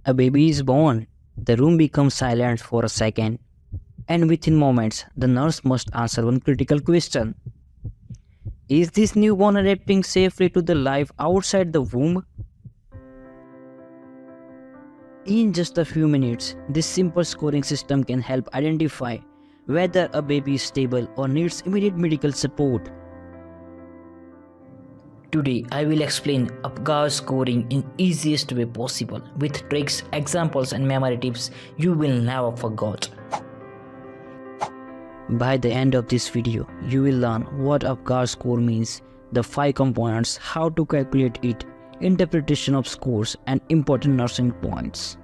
A baby is born. The room becomes silent for a second, and within moments, the nurse must answer one critical question. Is this newborn adapting safely to the life outside the womb? In just a few minutes, this simple scoring system can help identify whether a baby is stable or needs immediate medical support. Today, I will explain APGAR scoring in easiest way possible with tricks, examples and memory tips you will never forget. By the end of this video, you will learn what APGAR score means, the 5 components, how to calculate it, interpretation of scores and important nursing points.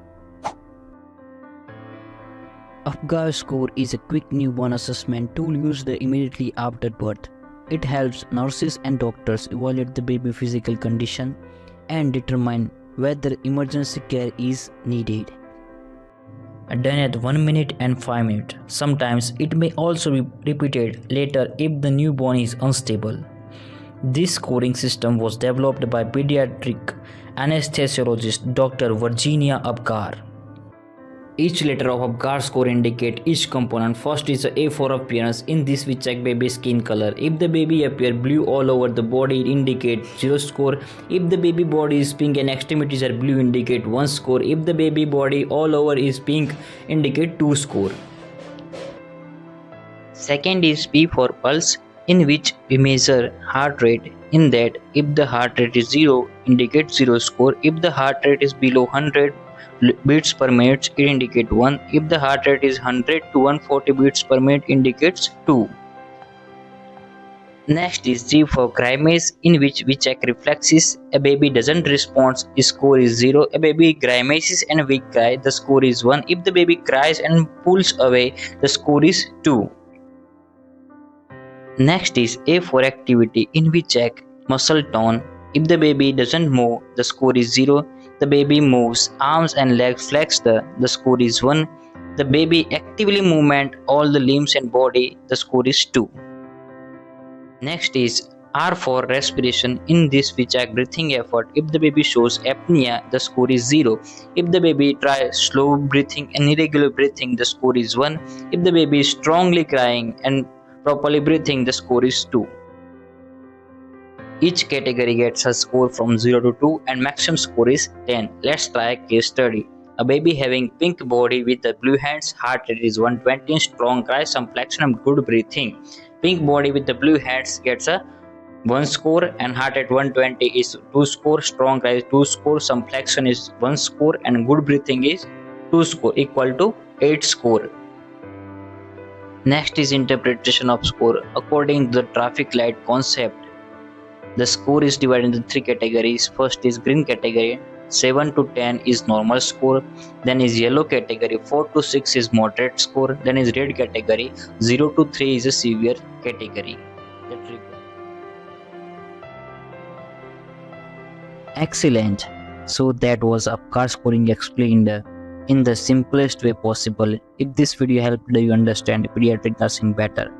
APGAR score is a quick newborn assessment tool used immediately after birth. It helps nurses and doctors evaluate the baby's physical condition and determine whether emergency care is needed. Done at 1 minute and 5 minutes. Sometimes it may also be repeated later if the newborn is unstable. This scoring system was developed by pediatric anesthesiologist Dr. Virginia APGAR. Each letter of APGAR score indicate each component. First is the A for appearance. In this we check baby skin color. If the baby appear blue all over the body, it indicates 0 score. If the baby body is pink and extremities are blue, indicate 1 score. If the baby body all over is pink, indicate 2 score. Second is P for pulse, in which we measure heart rate. In that, if the heart rate is 0, indicate 0 score. If the heart rate is below 100 beats per minute, it indicates 1. If the heart rate is 100 to 140 beats per minute, indicates 2. Next is G for Grimace, in which we check reflexes. A baby doesn't respond, the score is 0. A baby grimaces and we cry, the score is 1. If the baby cries and pulls away, the score is 2. Next is A for activity, in which check muscle tone. If the baby doesn't move, the score is 0. The baby moves arms and legs flexed, the score is 1. The baby actively movement all the limbs and body, the score is 2. Next is R for respiration. In this we check breathing effort. If the baby shows apnea, the score is 0. If the baby tries slow breathing and irregular breathing, the score is 1. If the baby is strongly crying and properly breathing, the score is 2. Each category gets a score from 0 to 2 and maximum score is 10. Let's try a case study. A baby having pink body with the blue hands, heart rate is 120, strong cry, some flexion and good breathing. Pink body with the blue hands gets a 1 score and heart rate 120 is 2 score, strong cry is 2 score, some flexion is 1 score and good breathing is 2 score, equal to 8 score. Next is interpretation of score. According to the traffic light concept, the score is divided into 3 categories. First is green category, 7 to 10 is normal score. Then is yellow category, 4 to 6 is moderate score. Then is red category, 0 to 3 is a severe category. Excellent. So that was APGAR scoring explained in the simplest way possible. If this video helped you understand pediatric nursing better,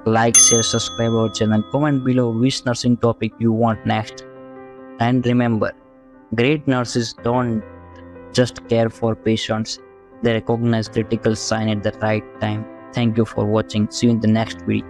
like, share, subscribe our channel, comment below which nursing topic you want next. And remember, great nurses don't just care for patients, they recognize critical signs at the right time. Thank you for watching. See you in the next video.